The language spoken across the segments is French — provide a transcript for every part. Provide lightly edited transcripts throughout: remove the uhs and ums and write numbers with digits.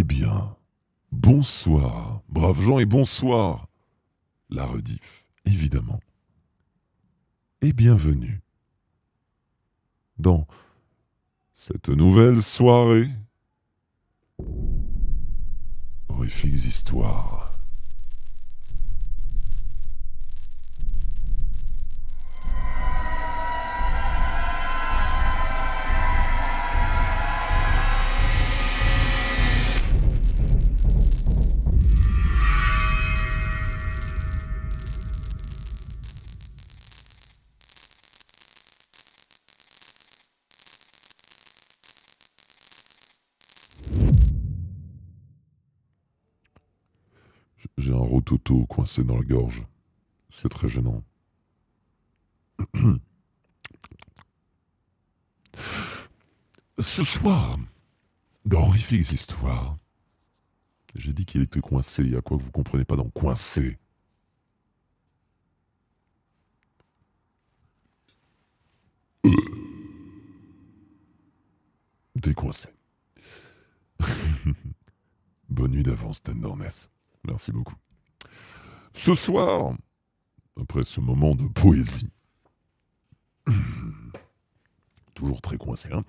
Eh bien, bonsoir, braves gens, et bonsoir, la rediff, évidemment. Et bienvenue dans cette nouvelle soirée Horrifiques Histoires. J'ai un rototo coincé dans la gorge. C'est très gênant. Ce soir, dans Horrifiques Histoires, j'ai dit qu'il était coincé, à quoi que vous comprenez pas dans coincé. Décoincé. Bonne nuit d'avance, Tenderness. Merci beaucoup. Ce soir, après ce moment de poésie, toujours très coincé, hein.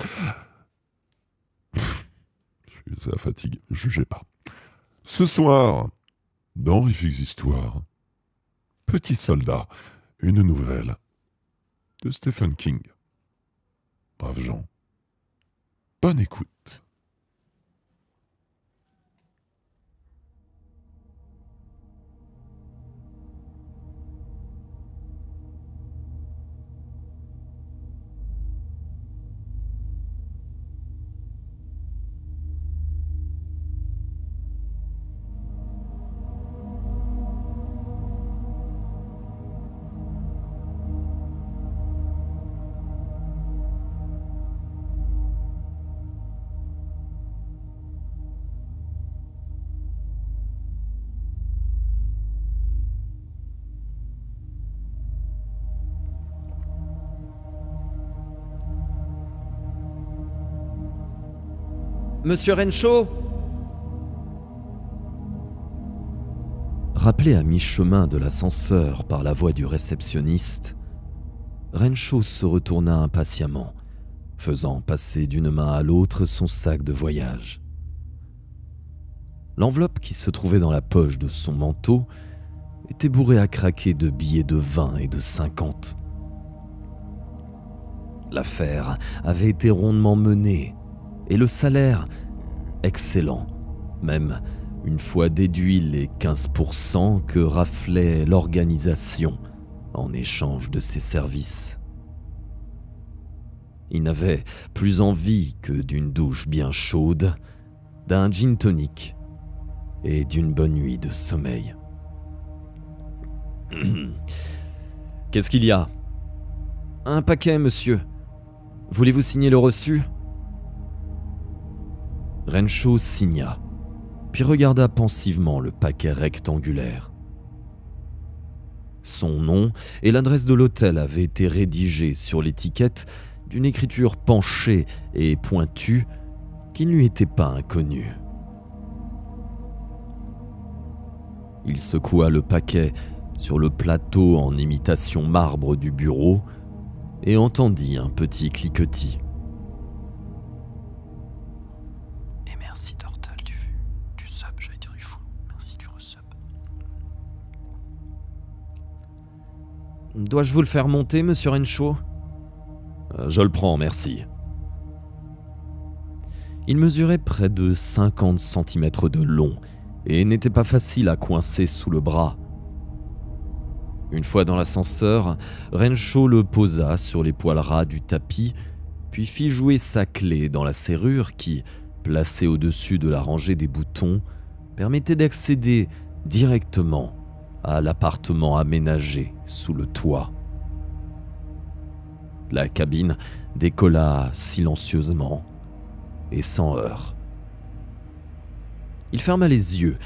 C'est la fatigue, jugez pas. Ce soir, dans Horrifiques Histoires, Petit Soldat, une nouvelle de Stephen King. Braves gens, bonne écoute. Monsieur Renshaw ? Rappelé à mi-chemin de l'ascenseur par la voix du réceptionniste, Renshaw se retourna impatiemment, faisant passer d'une main à l'autre son sac de voyage. L'enveloppe qui se trouvait dans la poche de son manteau était bourrée à craquer de billets de 20 et de 50. L'affaire avait été rondement menée et le salaire excellent, même une fois déduit les 15% que raflait l'organisation en échange de ses services. Il n'avait plus envie que d'une douche bien chaude, d'un gin tonic et d'une bonne nuit de sommeil. Qu'est-ce qu'il y a ? Un paquet, monsieur. Voulez-vous signer le reçu ? Renshaw signa, puis regarda pensivement le paquet rectangulaire. Son nom et l'adresse de l'hôtel avaient été rédigés sur l'étiquette d'une écriture penchée et pointue qui ne lui était pas inconnue. Il secoua le paquet sur le plateau en imitation marbre du bureau et entendit un petit cliquetis. Et merci Tortal du sub, j'allais dire du fou. Merci du resub. Dois-je vous le faire monter, monsieur Renshaw ? Je le prends, merci. Il mesurait près de 50 cm de long et n'était pas facile à coincer sous le bras. Une fois dans l'ascenseur, Renshaw le posa sur les poils ras du tapis, puis fit jouer sa clé dans la serrure qui, placée au-dessus de la rangée des boutons, permettait d'accéder directement à l'appartement aménagé sous le toit. La cabine décolla silencieusement et sans heurts. Il ferma les yeux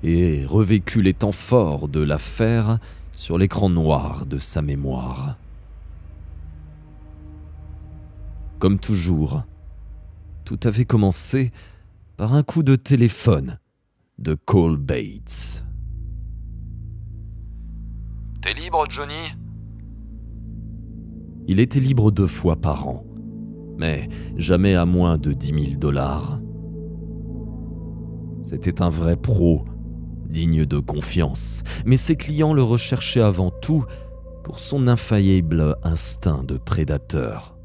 et revécut les temps forts de l'affaire sur l'écran noir de sa mémoire. Comme toujours, tout avait commencé par un coup de téléphone de Cole Bates. « T'es libre, Johnny ?» Il était libre 2 fois par an, mais jamais à moins de 10 000 $. C'était un vrai pro, digne de confiance, mais ses clients le recherchaient avant tout pour son infaillible instinct de prédateur.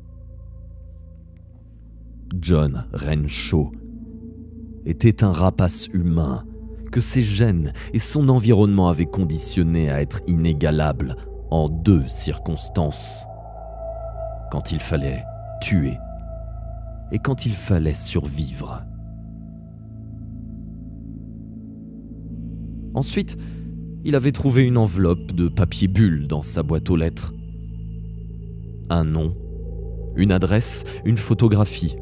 John Renshaw était un rapace humain que ses gènes et son environnement avaient conditionné à être inégalable en 2 circonstances. Quand il fallait tuer et quand il fallait survivre. Ensuite, il avait trouvé une enveloppe de papier bulle dans sa boîte aux lettres. Un nom, une adresse, une photographie.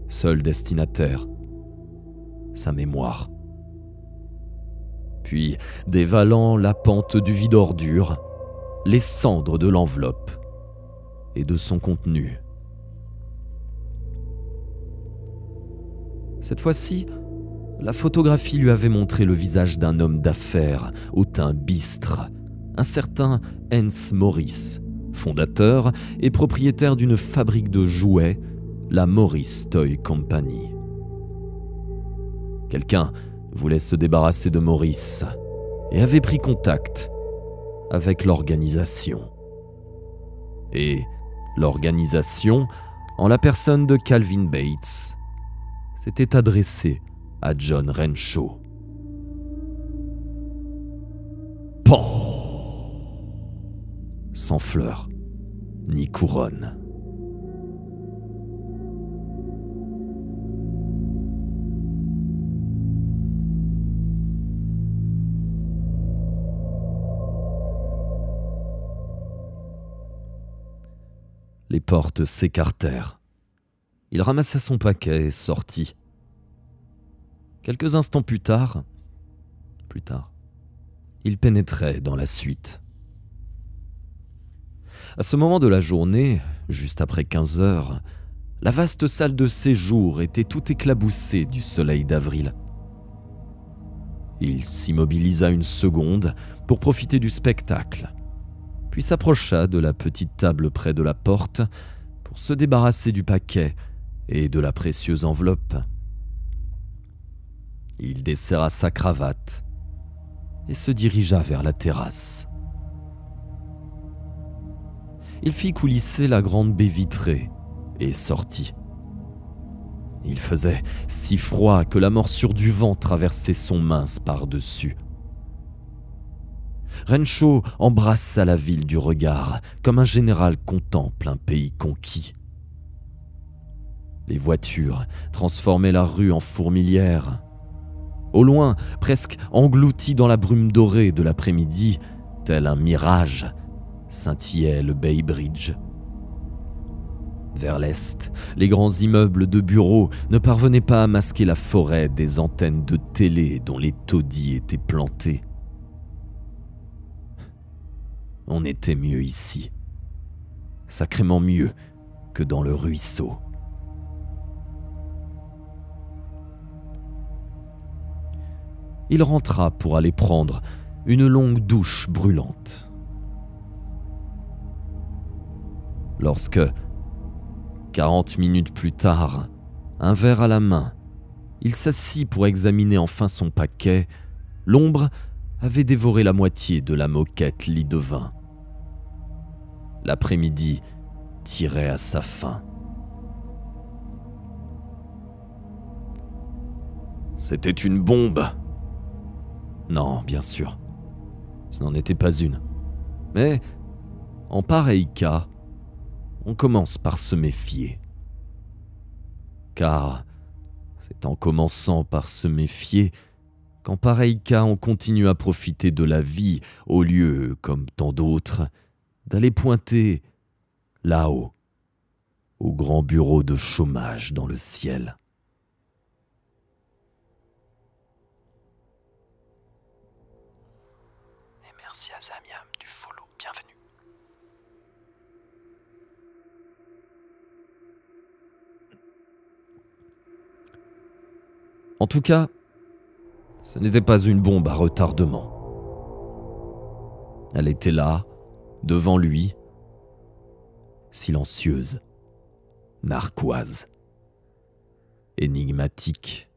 Seul destinataire, sa mémoire. Puis, dévalant la pente du vide-ordure, les cendres de l'enveloppe et de son contenu. Cette fois-ci, la photographie lui avait montré le visage d'un homme d'affaires au teint bistre, un certain Hans Morris, fondateur et propriétaire d'une fabrique de jouets, la Morris Toy Company. Quelqu'un voulait se débarrasser de Morris et avait pris contact avec l'organisation. Et l'organisation, en la personne de Calvin Bates, s'était adressée à John Renshaw. Pan! Sans fleurs, ni couronne. Les portes s'écartèrent. Il ramassa son paquet et sortit. Quelques instants plus tard, il pénétrait dans la suite. À ce moment de la journée, juste après 15 heures, la vaste salle de séjour était tout éclaboussée du soleil d'avril. Il s'immobilisa une seconde pour profiter du spectacle, puis s'approcha de la petite table près de la porte pour se débarrasser du paquet et de la précieuse enveloppe. Il desserra sa cravate et se dirigea vers la terrasse. Il fit coulisser la grande baie vitrée et sortit. Il faisait si froid que la morsure du vent traversait son mince par-dessus. Renshaw embrassa la ville du regard comme un général contemple un pays conquis. Les voitures transformaient la rue en fourmilière. Au loin, presque englouti dans la brume dorée de l'après-midi, tel un mirage, scintillait le Bay Bridge. Vers l'est, les grands immeubles de bureaux ne parvenaient pas à masquer la forêt des antennes de télé dont les taudis étaient plantés. On était mieux ici, sacrément mieux que dans le ruisseau. Il rentra pour aller prendre une longue douche brûlante. Lorsque, 40 minutes plus tard, un verre à la main, il s'assit pour examiner enfin son paquet, l'ombre avait dévoré la moitié de la moquette lit de vin. L'après-midi tirait à sa fin. C'était une bombe. Non, bien sûr, ce n'en était pas une. Mais, en pareil cas, on commence par se méfier. Car c'est en commençant par se méfier qu'en pareil cas on continue à profiter de la vie au lieu, comme tant d'autres, d'aller pointer là-haut, au grand bureau de chômage dans le ciel. Et merci à Zamiam du follow. Bienvenue. En tout cas, ce n'était pas une bombe à retardement. Elle était là, devant lui, silencieuse, narquoise, énigmatique.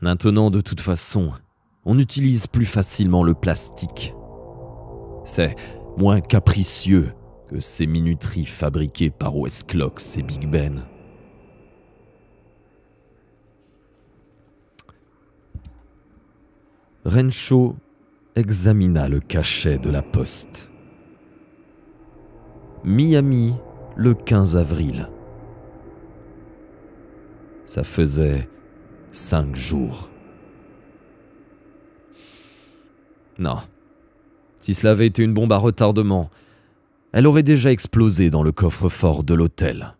Maintenant, de toute façon, on utilise plus facilement le plastique. C'est moins capricieux que ces minuteries fabriquées par Westclox et Big Ben. Renshaw examina le cachet de la poste. Miami, le 15 avril. Ça faisait 5 jours. Non. Si cela avait été une bombe à retardement, elle aurait déjà explosé dans le coffre-fort de l'hôtel.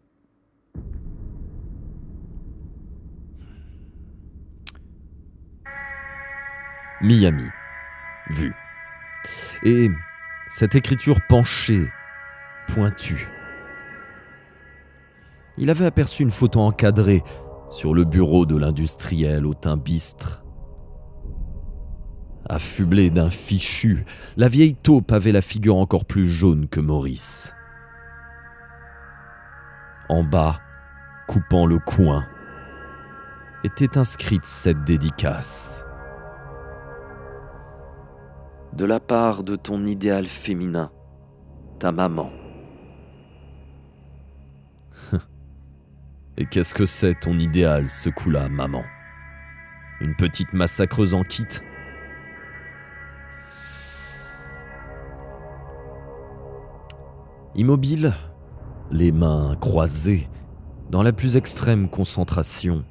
Miami. Vu. Et cette écriture penchée, pointue. Il avait aperçu une photo encadrée sur le bureau de l'industriel au teint bistre. Affublée d'un fichu, la vieille taupe avait la figure encore plus jaune que Maurice. En bas, coupant le coin, était inscrite cette dédicace. De la part de ton idéal féminin, ta maman. Et qu'est-ce que c'est ton idéal, ce coup-là, maman? Une petite massacreuse en kit? Immobile, les mains croisées, dans la plus extrême concentration,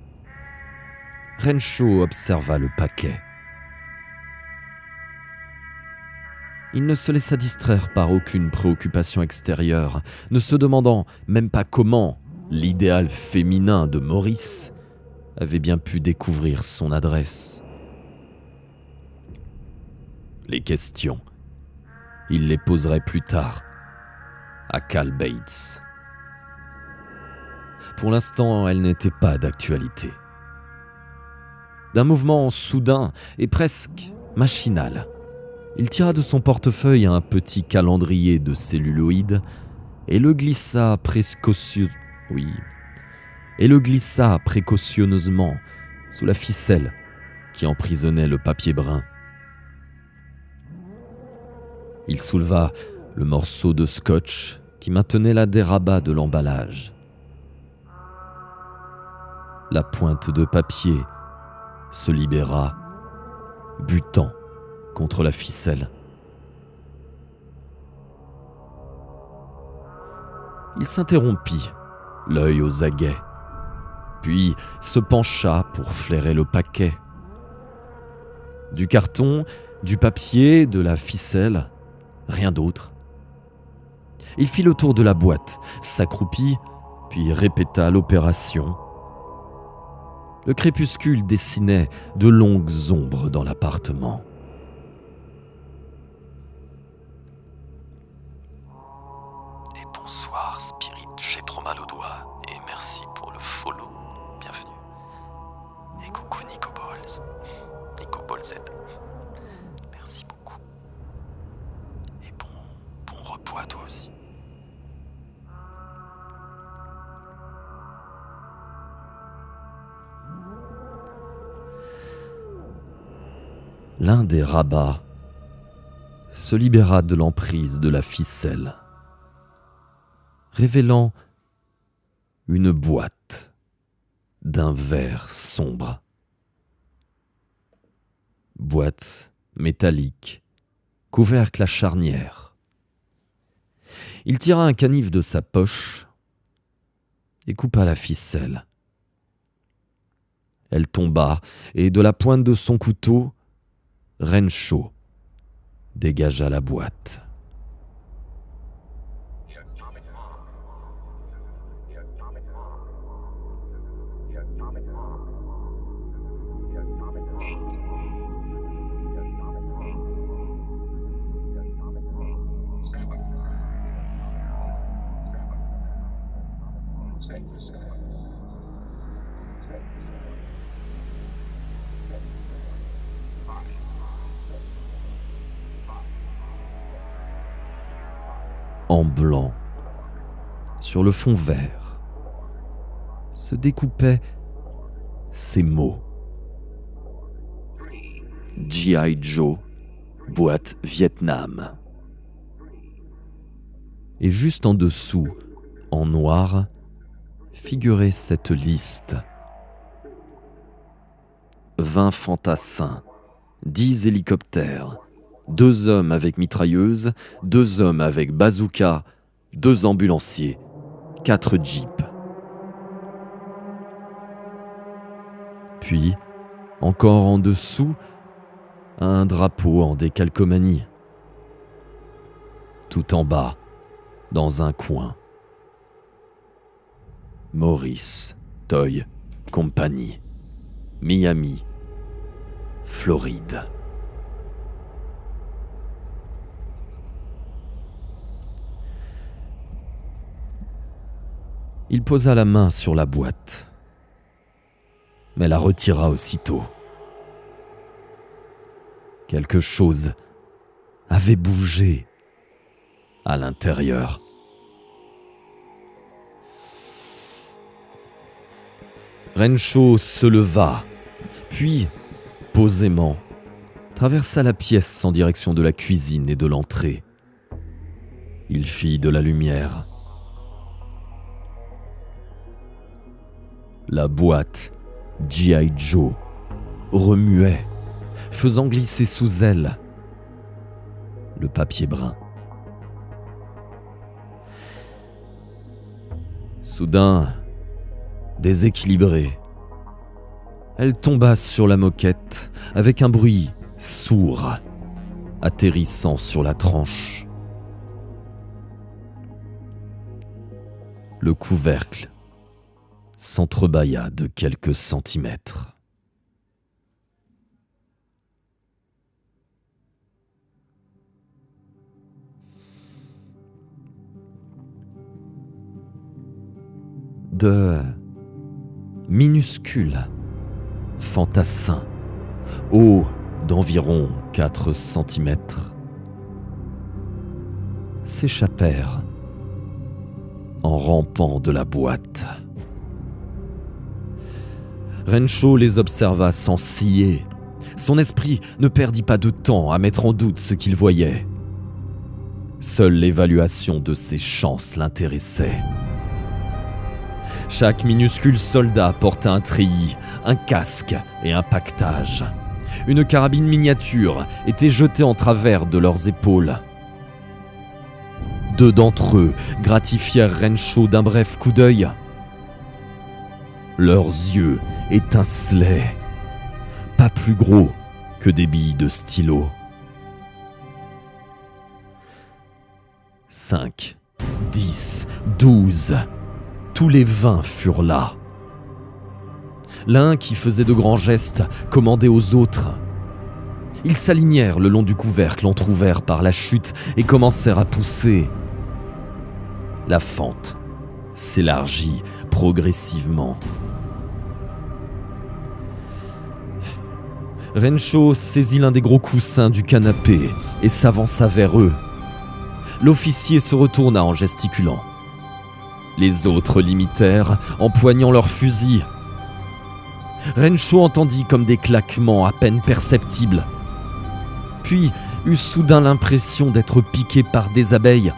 Renshaw observa le paquet. Il ne se laissa distraire par aucune préoccupation extérieure, ne se demandant même pas comment l'idéal féminin de Maurice avait bien pu découvrir son adresse. Les questions, il les poserait plus tard à Cal Bates. Pour l'instant, elles n'étaient pas d'actualité. D'un mouvement soudain et presque machinal, il tira de son portefeuille un petit calendrier de celluloïd et le glissa précautionneusement sous la ficelle qui emprisonnait le papier brun. Il souleva le morceau de scotch qui maintenait la dérabat de l'emballage. La pointe de papier se libéra, butant contre la ficelle. Il s'interrompit, l'œil aux aguets, puis se pencha pour flairer le paquet. Du carton, du papier, de la ficelle, rien d'autre. Il fit le tour de la boîte, s'accroupit, puis répéta l'opération. Le crépuscule dessinait de longues ombres dans l'appartement. Et bonsoir, Spirit, j'ai trop mal au doigt. Et merci pour le follow. Bienvenue. Et coucou Nico Balls. Nico Ballz. Merci beaucoup. Et bon repos à toi aussi. L'un des rabats se libéra de l'emprise de la ficelle, révélant une boîte d'un vert sombre. Boîte métallique, couvercle à charnière. Il tira un canif de sa poche et coupa la ficelle. Elle tomba, et de la pointe de son couteau, Renshaw dégagea la boîte. en blanc, sur le fond vert, se découpaient ces mots. G.I. Joe, boîte Vietnam. Et juste en dessous, en noir, figurait cette liste. 20 fantassins, 10 hélicoptères, 2 hommes avec mitrailleuse, 2 hommes avec bazooka, 2 ambulanciers, 4 jeeps. Puis, encore en dessous, un drapeau en décalcomanie. Tout en bas, dans un coin, Maurice Toy Company, Miami, Floride. Il posa la main sur la boîte, mais la retira aussitôt. Quelque chose avait bougé à l'intérieur. Renshaw se leva, puis, posément, traversa la pièce en direction de la cuisine et de l'entrée. Il fit de la lumière. La boîte G.I. Joe remuait, faisant glisser sous elle le papier brun. Soudain, déséquilibrée, elle tomba sur la moquette avec un bruit sourd, atterrissant sur la tranche. Le couvercle s'entrebâilla de quelques centimètres. De minuscules fantassins, hauts d'environ 4 centimètres, s'échappèrent en rampant de la boîte. Renshaw les observa sans scier. Son esprit ne perdit pas de temps à mettre en doute ce qu'il voyait. Seule l'évaluation de ses chances l'intéressait. Chaque minuscule soldat portait un treillis, un casque et un paquetage. Une carabine miniature était jetée en travers de leurs épaules. 2 d'entre eux gratifièrent Renshaw d'un bref coup d'œil. Leurs yeux étincelaient, pas plus gros que des billes de stylo. 5, 10, 12, tous les 20 furent là. L'un, qui faisait de grands gestes, commandait aux autres. Ils s'alignèrent le long du couvercle entrouvert par la chute et commencèrent à pousser. La fente s'élargit progressivement. Renshaw saisit l'un des gros coussins du canapé et s'avança vers eux. L'officier se retourna en gesticulant. Les autres l'imitèrent, empoignant leurs fusils. Renshaw entendit comme des claquements à peine perceptibles, puis eut soudain l'impression d'être piqué par des abeilles.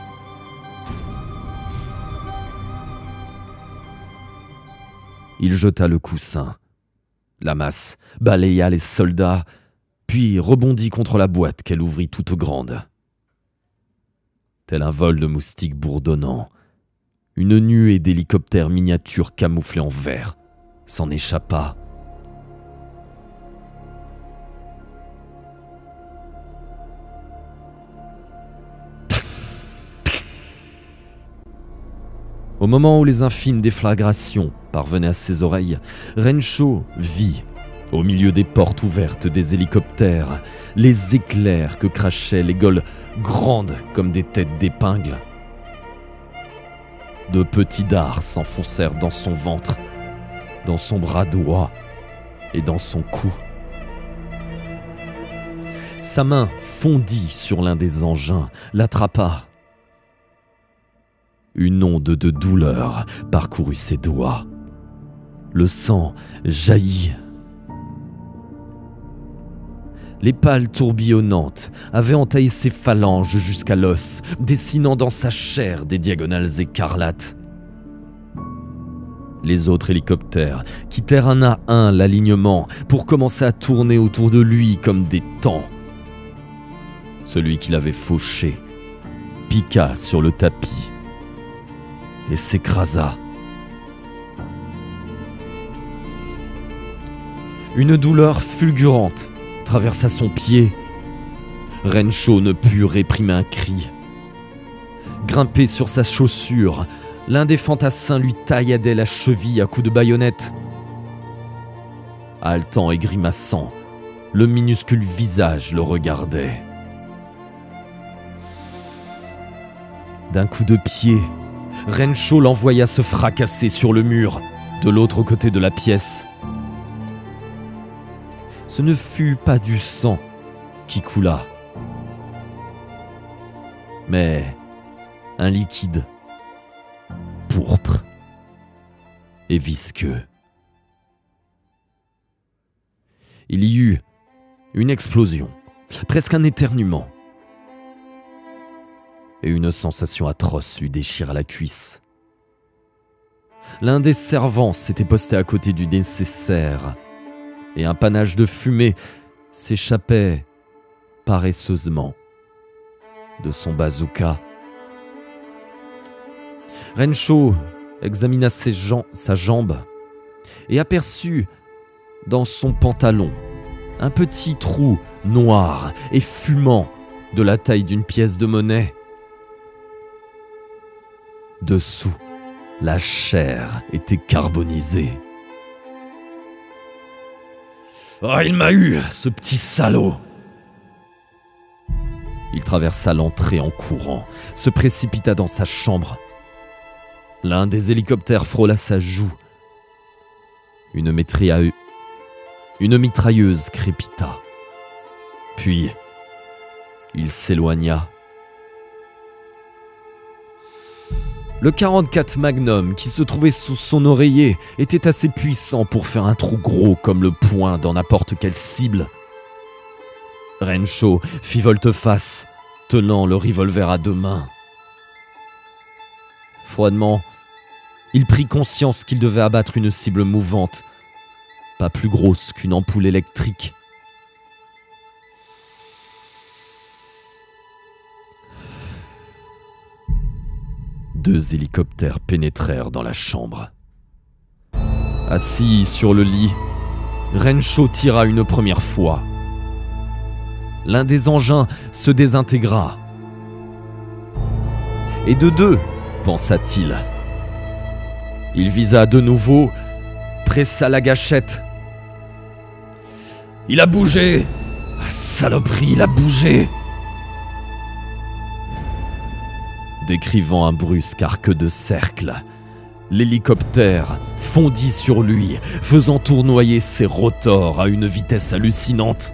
Il jeta le coussin. La masse balaya les soldats, puis rebondit contre la boîte qu'elle ouvrit toute grande. Tel un vol de moustiques bourdonnant, une nuée d'hélicoptères miniatures camouflés en vert s'en échappa. Au moment où les infimes déflagrations parvenaient à ses oreilles, Renshaw vit, au milieu des portes ouvertes des hélicoptères, les éclairs que crachaient les gueules grandes comme des têtes d'épingles. De petits dards s'enfoncèrent dans son ventre, dans son bras droit et dans son cou. Sa main fondit sur l'un des engins, l'attrapa. Une onde de douleur parcourut ses doigts. Le sang jaillit. Les pales tourbillonnantes avaient entaillé ses phalanges jusqu'à l'os, dessinant dans sa chair des diagonales écarlates. Les autres hélicoptères quittèrent un à un l'alignement pour commencer à tourner autour de lui comme des tans. Celui qui l'avait fauché piqua sur le tapis et s'écrasa. Une douleur fulgurante traversa son pied. Renshaw ne put réprimer un cri. Grimpé sur sa chaussure, l'un des fantassins lui tailladait la cheville à coups de baïonnette. Haletant et grimaçant, le minuscule visage le regardait. D'un coup de pied, Renshaw l'envoya se fracasser sur le mur, de l'autre côté de la pièce. Ce ne fut pas du sang qui coula, mais un liquide pourpre et visqueux. Il y eut une explosion, presque un éternuement, et une sensation atroce lui déchira la cuisse. L'un des servants s'était posté à côté du nécessaire, et un panache de fumée s'échappait paresseusement de son bazooka. Renshaw examina sa jambe et aperçut dans son pantalon un petit trou noir et fumant de la taille d'une pièce de monnaie. Dessous, la chair était carbonisée. « Oh, il m'a eu, ce petit salaud !» Il traversa l'entrée en courant, se précipita dans sa chambre. L'un des hélicoptères frôla sa joue. Une mitrailleuse crépita. Puis, il s'éloigna. Le 44 Magnum qui se trouvait sous son oreiller était assez puissant pour faire un trou gros comme le poing dans n'importe quelle cible. Renshaw fit volte-face, tenant le revolver à deux mains. Froidement, il prit conscience qu'il devait abattre une cible mouvante, pas plus grosse qu'une ampoule électrique. Deux hélicoptères pénétrèrent dans la chambre. Assis sur le lit, Renshaw tira une première fois. L'un des engins se désintégra. Et de deux, pensa-t-il. Il visa de nouveau, pressa la gâchette. Il a bougé! Saloperie, il a bougé! Décrivant un brusque arc de cercle, l'hélicoptère fondit sur lui, faisant tournoyer ses rotors à une vitesse hallucinante.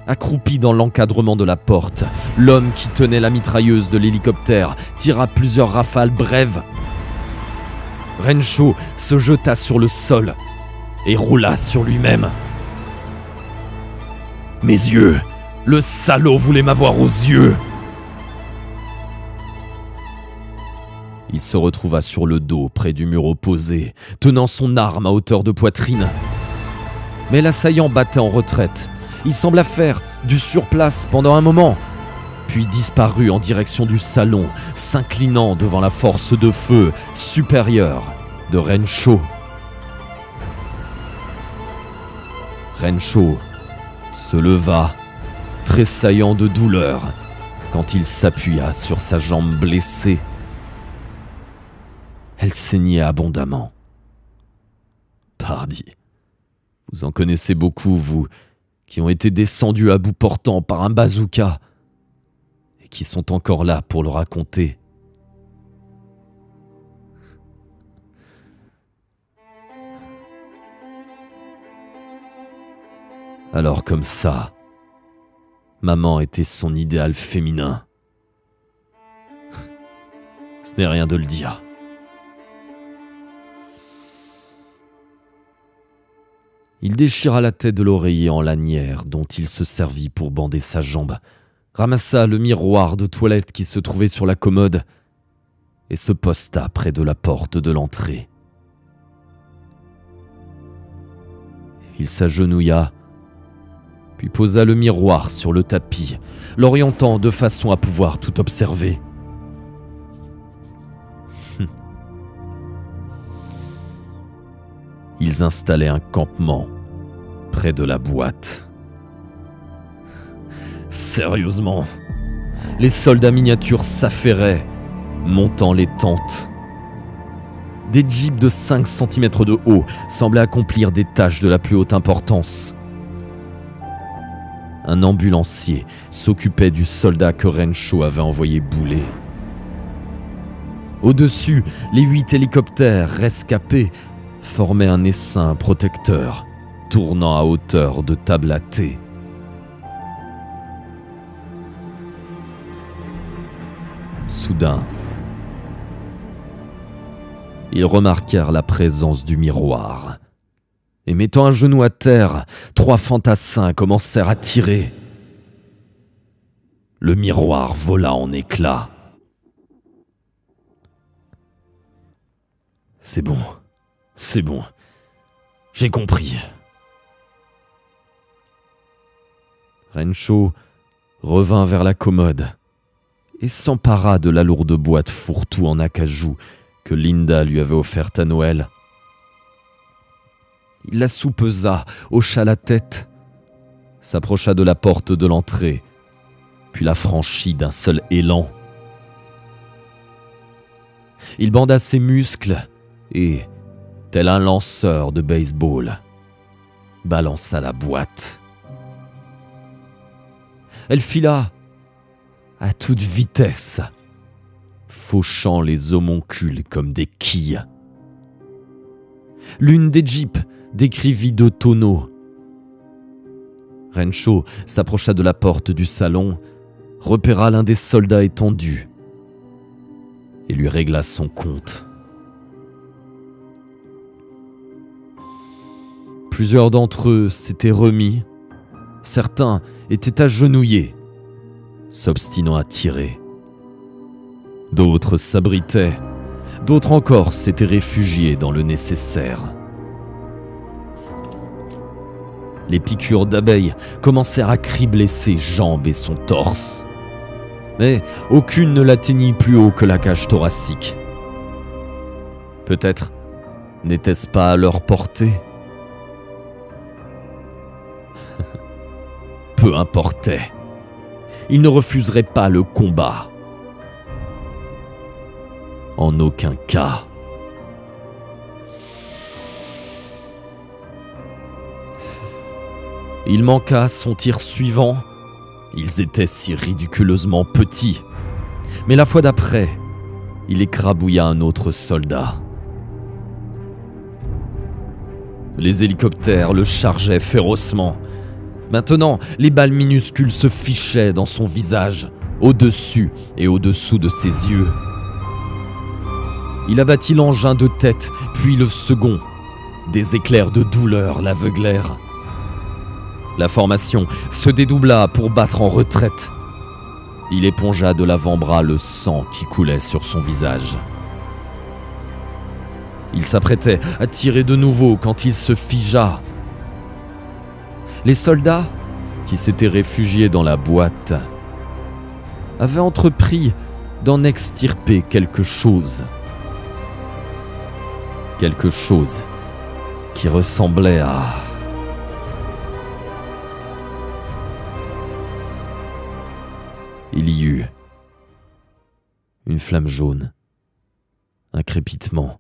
Accroupi dans l'encadrement de la porte, l'homme qui tenait la mitrailleuse de l'hélicoptère tira plusieurs rafales brèves. Renshaw se jeta sur le sol et roula sur lui-même. Mes yeux! Le salaud voulait m'avoir aux yeux! Il se retrouva sur le dos près du mur opposé, tenant son arme à hauteur de poitrine. Mais l'assaillant battait en retraite. Il sembla faire du surplace pendant un moment, puis disparut en direction du salon, s'inclinant devant la force de feu supérieure de Renshaw. Renshaw se leva, tressaillant de douleur, quand il s'appuya sur sa jambe blessée. Elle saignait abondamment. Pardi, vous en connaissez beaucoup, vous, qui ont été descendus à bout portant par un bazooka et qui sont encore là pour le raconter. Alors comme ça, maman était son idéal féminin. Ce n'est rien de le dire. Il déchira la tête de l'oreiller en lanière dont il se servit pour bander sa jambe, ramassa le miroir de toilette qui se trouvait sur la commode et se posta près de la porte de l'entrée. Il s'agenouilla, puis posa le miroir sur le tapis, l'orientant de façon à pouvoir tout observer. Ils installaient un campement près de la boîte. Sérieusement, les soldats miniatures s'affairaient, montant les tentes. Des jeeps de 5 cm de haut semblaient accomplir des tâches de la plus haute importance. Un ambulancier s'occupait du soldat que Renshaw avait envoyé bouler. Au-dessus, les 8 hélicoptères rescapés formaient un essaim protecteur, tournant à hauteur de table à thé. Soudain, ils remarquèrent la présence du miroir. Et mettant un genou à terre, 3 fantassins commencèrent à tirer. Le miroir vola en éclats. C'est bon, j'ai compris. Renshaw revint vers la commode et s'empara de la lourde boîte fourre-tout en acajou que Linda lui avait offerte à Noël. Il la soupesa, hocha la tête, s'approcha de la porte de l'entrée, puis la franchit d'un seul élan. Il banda ses muscles et, tel un lanceur de baseball, balança la boîte. Elle fila à toute vitesse, fauchant les homoncules comme des quilles. L'une des jeeps décrivit 2 tonneaux. Renshaw s'approcha de la porte du salon, repéra l'un des soldats étendus et lui régla son compte. Plusieurs d'entre eux s'étaient remis, certains étaient agenouillés, s'obstinant à tirer. D'autres s'abritaient, d'autres encore s'étaient réfugiés dans le nécessaire. Les piqûres d'abeilles commencèrent à cribler ses jambes et son torse. Mais aucune ne l'atteignit plus haut que la cage thoracique. Peut-être n'était-ce pas à leur portée? Peu importait. Ils ne refuseraient pas le combat. En aucun cas. Il manqua son tir suivant. Ils étaient si ridiculeusement petits. Mais la fois d'après, il écrabouilla un autre soldat. Les hélicoptères le chargeaient férocement. Maintenant, les balles minuscules se fichaient dans son visage, au-dessus et au-dessous de ses yeux. Il abattit l'engin de tête, puis le second. Des éclairs de douleur l'aveuglèrent. La formation se dédoubla pour battre en retraite. Il épongea de l'avant-bras le sang qui coulait sur son visage. Il s'apprêtait à tirer de nouveau quand il se figea. Les soldats, qui s'étaient réfugiés dans la boîte, avaient entrepris d'en extirper quelque chose. Quelque chose qui ressemblait à... Il y eut une flamme jaune, un crépitement.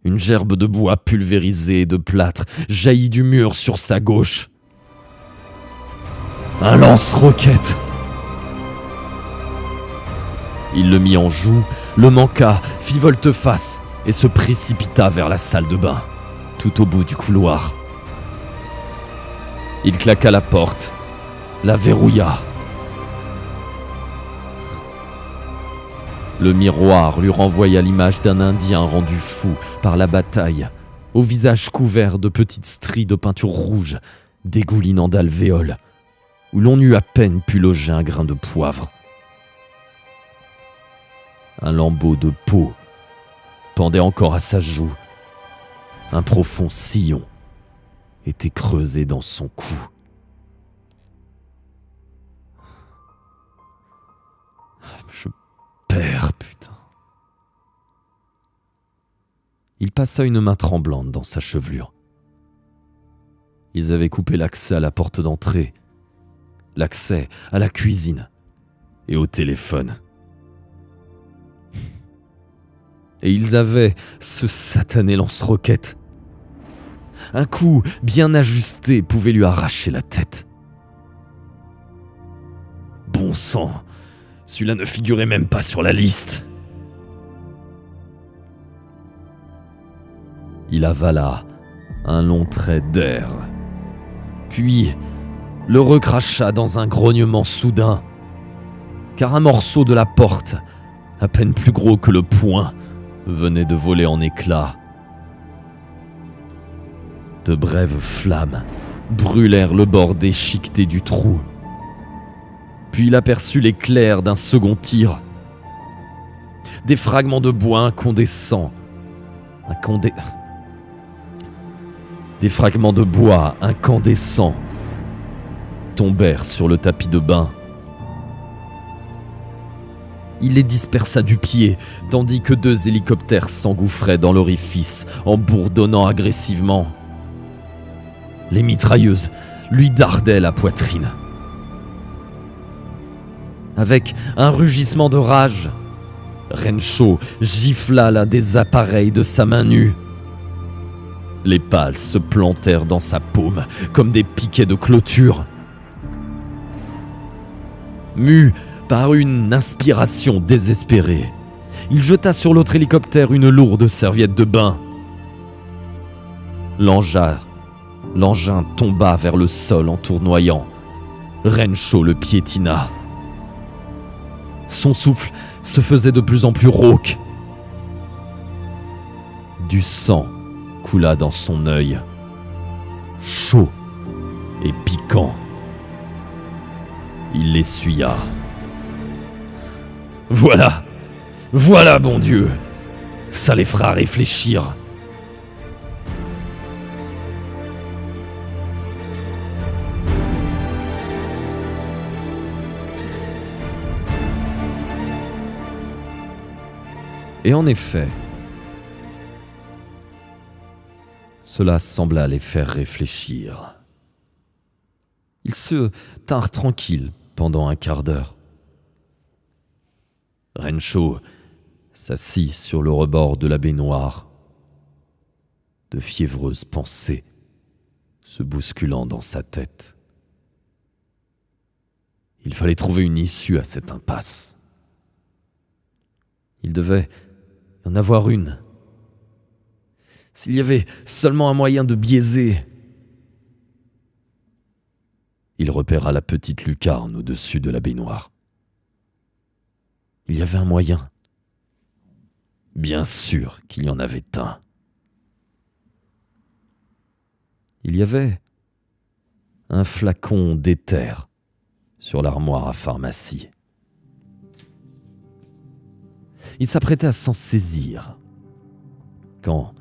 Une gerbe de bois pulvérisé et de plâtre jaillit du mur sur sa gauche. Un lance-roquette. Il le mit en joue, le manqua, fit volte-face et se précipita vers la salle de bain, tout au bout du couloir. Il claqua la porte, la verrouilla. Le miroir lui renvoya l'image d'un Indien rendu fou par la bataille, au visage couvert de petites stries de peinture rouge dégoulinant d'alvéoles, où l'on eût à peine pu loger un grain de poivre. Un lambeau de peau pendait encore à sa joue. Un profond sillon était creusé dans son cou. Je perds, putain. Il passa une main tremblante dans sa chevelure. Ils avaient coupé l'accès à la porte d'entrée, l'accès à la cuisine et au téléphone. Et ils avaient ce satané lance-roquette. Un coup bien ajusté pouvait lui arracher la tête. Bon sang, celui-là ne figurait même pas sur la liste. Il avala un long trait d'air, puis le recracha dans un grognement soudain, car un morceau de la porte, à peine plus gros que le poing, venait de voler en éclats. De brèves flammes brûlèrent le bord déchiqueté du trou. Puis il aperçut l'éclair d'un second tir. Des fragments de bois incandescents. Des fragments de bois incandescents tombèrent sur le tapis de bain. Il les dispersa du pied, tandis que 2 hélicoptères s'engouffraient dans l'orifice en bourdonnant agressivement. Les mitrailleuses lui dardaient la poitrine. Avec un rugissement de rage, Renshaw gifla l'un des appareils de sa main nue. Les pales se plantèrent dans sa paume comme des piquets de clôture. Mu par une inspiration désespérée, il jeta sur l'autre hélicoptère une lourde serviette de bain. L'engin tomba vers le sol en tournoyant. Renshaw le piétina. Son souffle se faisait de plus en plus rauque. Du sang coula dans son œil, chaud et piquant. Il l'essuya. Voilà, bon Dieu, ça les fera réfléchir. Et en effet, cela sembla les faire réfléchir. Ils se tinrent tranquilles pendant un quart d'heure. Renshaw s'assit sur le rebord de la baignoire, de fiévreuses pensées se bousculant dans sa tête. Il fallait trouver une issue à cette impasse. Il devait y en avoir une. S'il y avait seulement un moyen de biaiser. Il repéra la petite lucarne au-dessus de la baignoire. Il y avait un moyen. Bien sûr qu'il y en avait un. Il y avait un flacon d'éther sur l'armoire à pharmacie. Il s'apprêtait à s'en saisir quand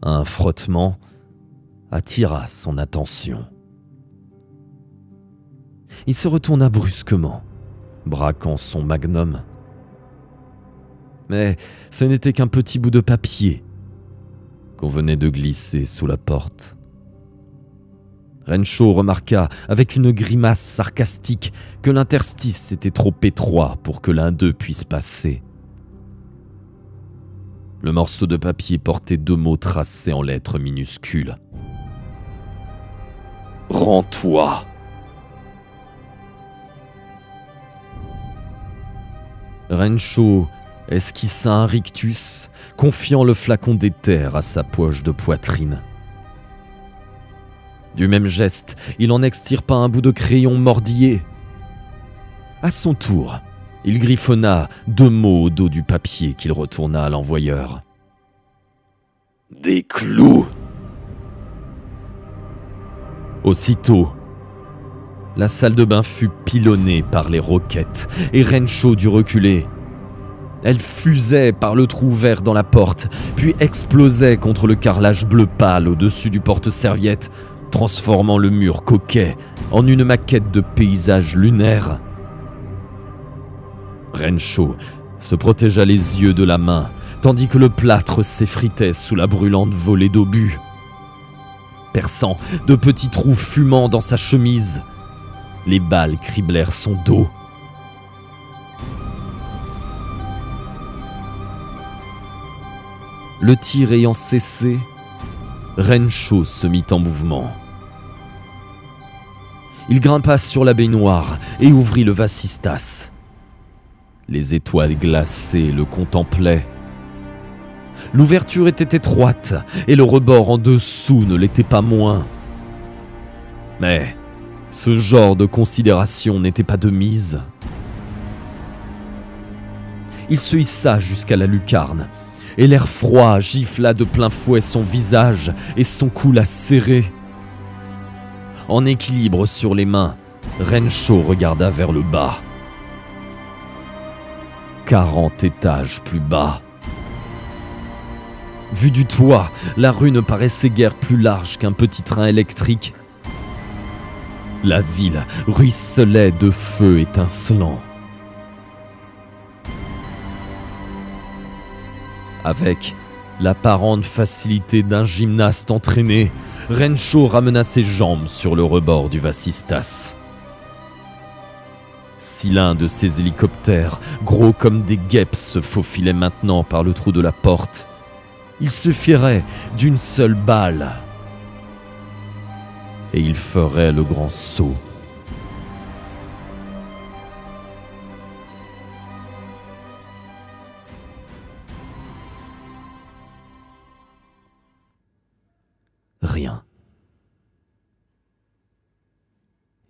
un frottement attira son attention. Il se retourna brusquement, braquant son magnum. Mais ce n'était qu'un petit bout de papier qu'on venait de glisser sous la porte. Renshaw remarqua avec une grimace sarcastique que l'interstice était trop étroit pour que l'un d'eux puisse passer. Le morceau de papier portait 2 mots tracés en lettres minuscules. « Rends-toi !» Renshaw esquissa un rictus, confiant le flacon d'éther à sa poche de poitrine. Du même geste, il en extirpa un bout de crayon mordillé. À son tour, Il griffonna 2 mots au dos du papier qu'il retourna à l'envoyeur. « Des clous !» Aussitôt, la salle de bain fut pilonnée par les roquettes et Renshaw dut reculer. Elle fusait par le trou ouvert dans la porte, puis explosait contre le carrelage bleu pâle au-dessus du porte-serviette, transformant le mur coquet en une maquette de paysage lunaire. Renshaw se protégea les yeux de la main, tandis que le plâtre s'effritait sous la brûlante volée d'obus. Perçant de petits trous fumants dans sa chemise, les balles criblèrent son dos. Le tir ayant cessé, Renshaw se mit en mouvement. Il grimpa sur la baignoire et ouvrit le vasistas. Les étoiles glacées le contemplaient. L'ouverture était étroite et le rebord en dessous ne l'était pas moins. Mais ce genre de considération n'était pas de mise. Il se hissa jusqu'à la lucarne et l'air froid gifla de plein fouet son visage et son cou la serré. En équilibre sur les mains, Renshaw regarda vers le bas. 40 étages plus bas. Vu du toit, la rue ne paraissait guère plus large qu'un petit train électrique. La ville ruisselait de feux étincelants. Avec l'apparente facilité d'un gymnaste entraîné, Renshaw ramena ses jambes sur le rebord du vasistas. Si l'un de ces hélicoptères, gros comme des guêpes, se faufilait maintenant par le trou de la porte, il suffirait d'une seule balle et il ferait le grand saut. Rien.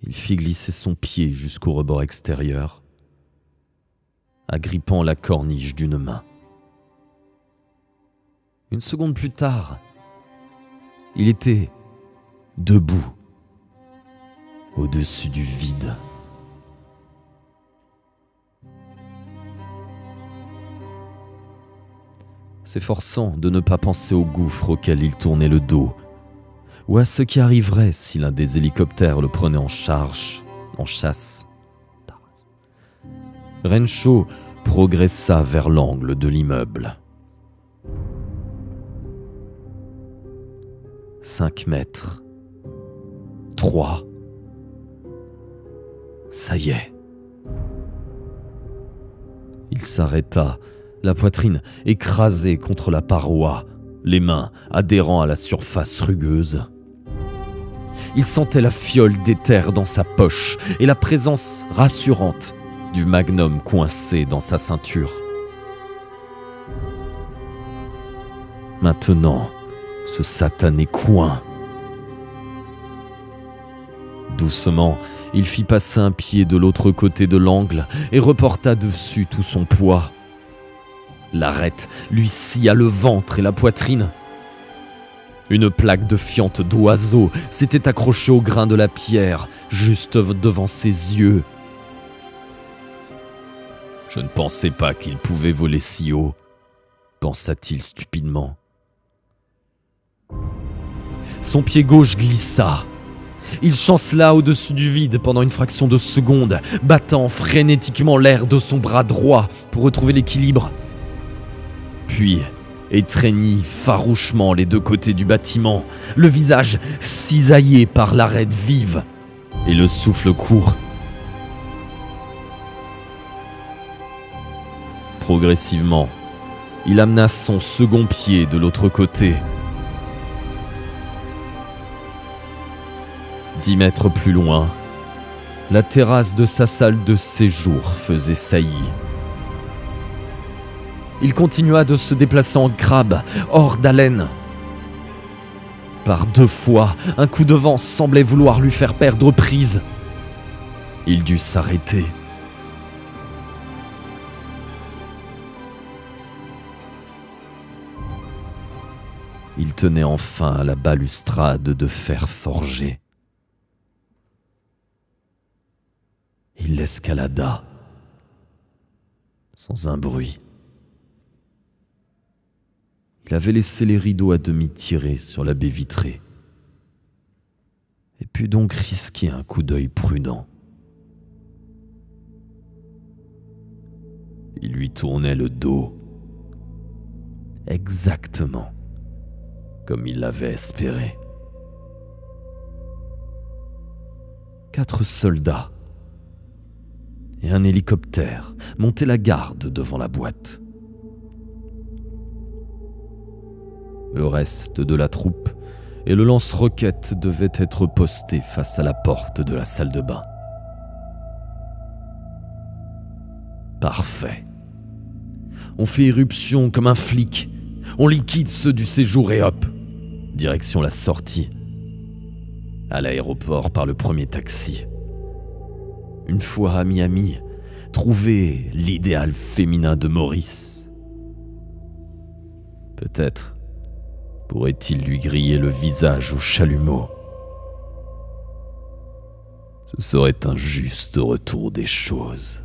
Il fit glisser son pied jusqu'au rebord extérieur, agrippant la corniche d'une main. Une seconde plus tard, il était debout, au-dessus du vide. S'efforçant de ne pas penser au gouffre auquel il tournait le dos, ou à ce qui arriverait si l'un des hélicoptères le prenait en chasse, Renshaw progressa vers l'angle de l'immeuble. 5 mètres. 3. Ça y est. Il s'arrêta, la poitrine écrasée contre la paroi, les mains adhérant à la surface rugueuse. Il sentait la fiole d'éther dans sa poche et la présence rassurante du magnum coincé dans sa ceinture. Maintenant, ce satané coin. Doucement, il fit passer un pied de l'autre côté de l'angle et reporta dessus tout son poids. L'arête lui scia le ventre et la poitrine. Une plaque de fiente d'oiseau s'était accrochée au grain de la pierre, juste devant ses yeux. « Je ne pensais pas qu'il pouvait voler si haut », pensa-t-il stupidement. Son pied gauche glissa. Il chancela au-dessus du vide pendant une fraction de seconde, battant frénétiquement l'air de son bras droit pour retrouver l'équilibre. Puis étreignit farouchement les 2 côtés du bâtiment, le visage cisaillé par l'arête vive et le souffle court. Progressivement, il amena son second pied de l'autre côté. 10 mètres plus loin, la terrasse de sa salle de séjour faisait saillie. Il continua de se déplacer en crabe, hors d'haleine. Par 2 fois, un coup de vent semblait vouloir lui faire perdre prise. Il dut s'arrêter. il tenait enfin la balustrade de fer forgé. Il l'escalada, sans un bruit. Il avait laissé les rideaux à demi tirés sur la baie vitrée, et put donc risquer un coup d'œil prudent. Il lui tournait le dos, exactement comme il l'avait espéré. 4 soldats et un hélicoptère montaient la garde devant la boîte. Le reste de la troupe et le lance-roquettes devaient être postés face à la porte de la salle de bain. Parfait. On fait éruption comme un flic. On liquide ceux du séjour et hop, direction la sortie. À l'aéroport par le premier taxi. Une fois à Miami, trouver l'idéal féminin de Maurice. Peut-être pourrait-il lui griller le visage au chalumeau. Ce serait un juste retour des choses.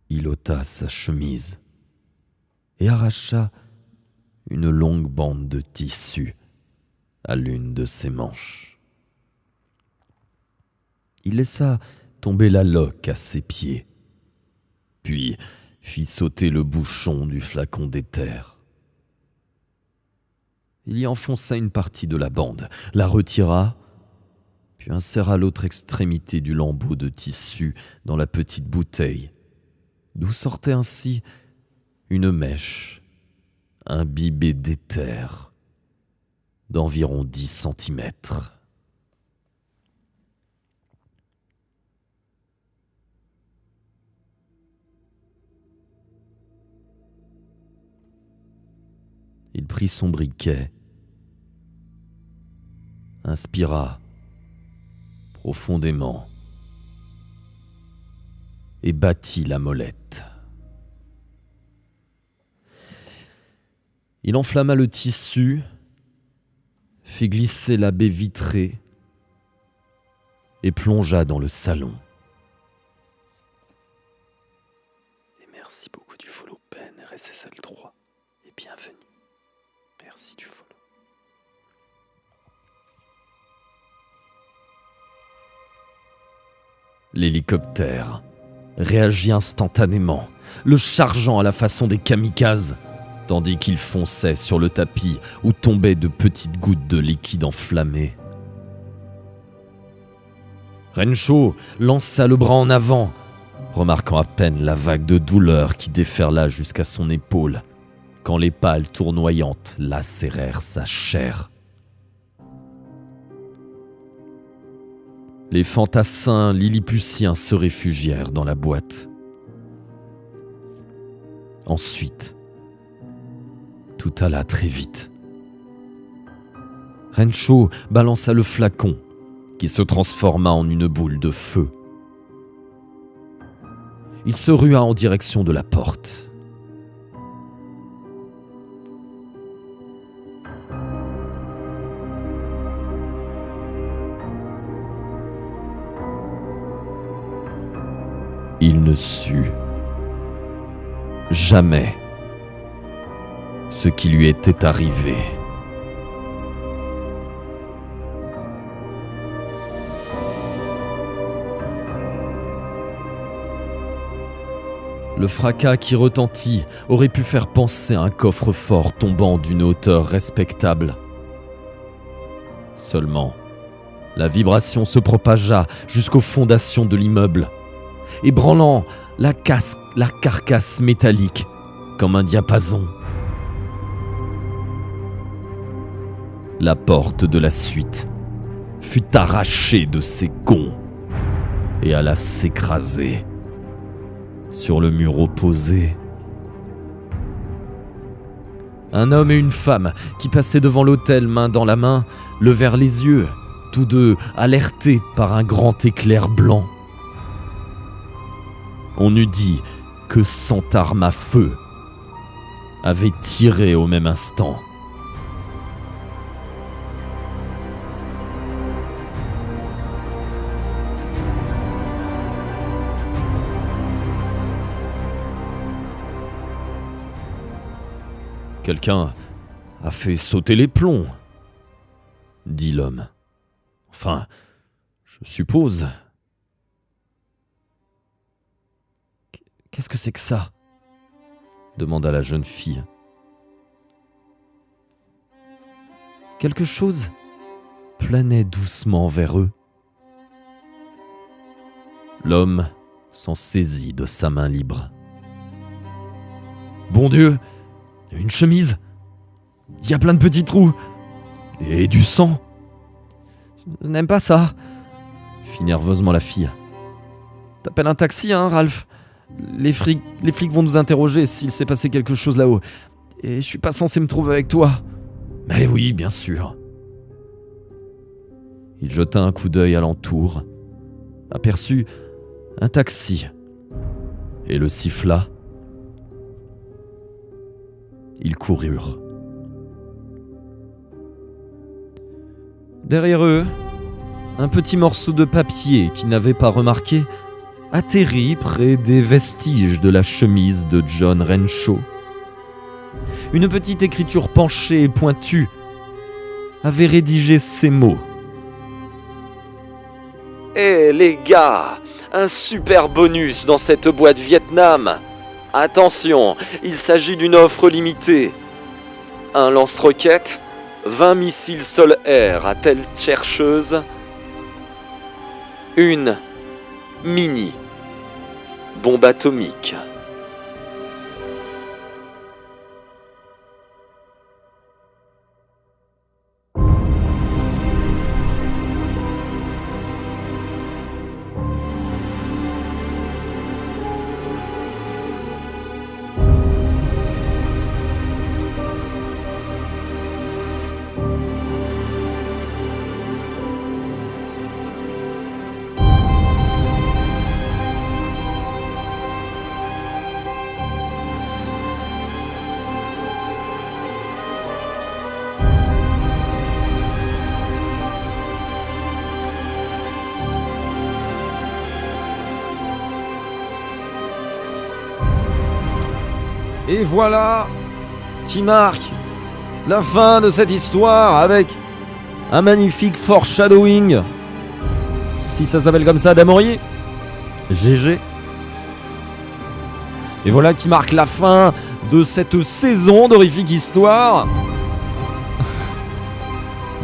Il ôta sa chemise et arracha une longue bande de tissu à l'une de ses manches. Il laissa tomber la loque à ses pieds, puis fit sauter le bouchon du flacon d'éther. Il y enfonça une partie de la bande, la retira, puis inséra l'autre extrémité du lambeau de tissu dans la petite bouteille, d'où sortait ainsi une mèche imbibée d'éther d'environ 10 centimètres. Il prit son briquet, inspira profondément et battit la molette. Il enflamma le tissu, fit glisser la baie vitrée et plongea dans le salon. Et merci beaucoup du follow Ben RSSL3 et bienvenue. Merci du follow. L'hélicoptère réagit instantanément, le chargeant à la façon des kamikazes, tandis qu'il fonçait sur le tapis où tombaient de petites gouttes de liquide enflammé. Renshaw lança le bras en avant, remarquant à peine la vague de douleur qui déferla jusqu'à son épaule, quand les pales tournoyantes lacérèrent sa chair. Les fantassins lilliputiens se réfugièrent dans la boîte. Ensuite, tout alla très vite. Renshaw balança le flacon, qui se transforma en une boule de feu. Il se rua en direction de la porte. Il ne sut jamais ce qui lui était arrivé. Le fracas qui retentit aurait pu faire penser à un coffre-fort tombant d'une hauteur respectable. Seulement, la vibration se propagea jusqu'aux fondations de l'immeuble, ébranlant la carcasse métallique comme un diapason. La porte de la suite fut arrachée de ses gonds et alla s'écraser sur le mur opposé. Un homme et une femme qui passaient devant l'autel main dans la main levèrent les yeux, tous deux alertés par un grand éclair blanc. On eût dit que 100 armes à feu avaient tiré au même instant. Quelqu'un a fait sauter les plombs, dit l'homme. Enfin, je suppose. Qu'est-ce que c'est que ça ? Demanda la jeune fille. Quelque chose planait doucement vers eux. L'homme s'en saisit de sa main libre. Bon Dieu, une chemise. Il y a plein de petits trous. Et du sang. Je n'aime pas ça, fit nerveusement la fille. T'appelles un taxi, hein, Ralph ? Les flics vont nous interroger s'il s'est passé quelque chose là-haut. Et je suis pas censé me trouver avec toi. Mais oui, bien sûr. Il jeta un coup d'œil alentour, aperçut un taxi et le siffla. Ils coururent. Derrière eux, un petit morceau de papier qu'ils n'avaient pas remarqué atterrit près des vestiges de la chemise de John Renshaw. Une petite écriture penchée et pointue avait rédigé ces mots. « Hé les gars, un super bonus dans cette boîte Vietnam. Attention, il s'agit d'une offre limitée. Un lance-roquette, 20 missiles sol-air à telle chercheuse, une mini bombe atomique. » Et voilà qui marque la fin de cette histoire avec un magnifique foreshadowing. Si ça s'appelle comme ça, d'Amorier. GG. Et voilà qui marque la fin de cette saison d'Horrifique Histoire.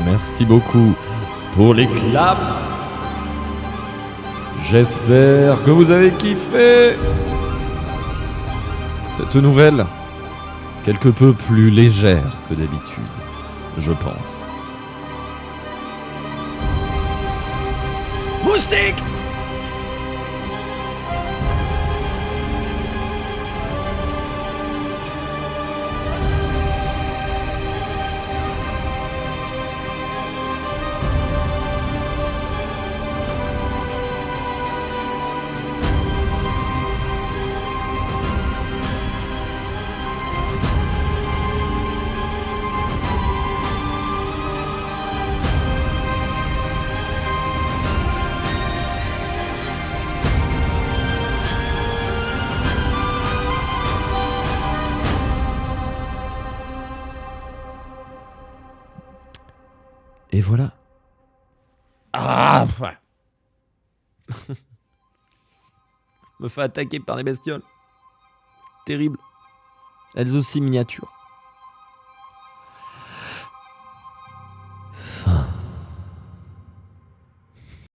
Merci beaucoup pour les claps. J'espère que vous avez kiffé cette nouvelle, quelque peu plus légère que d'habitude, je pense. Moustique! Et voilà. Ah ouais. Me fait attaquer par des bestioles. Terrible. Elles aussi miniatures.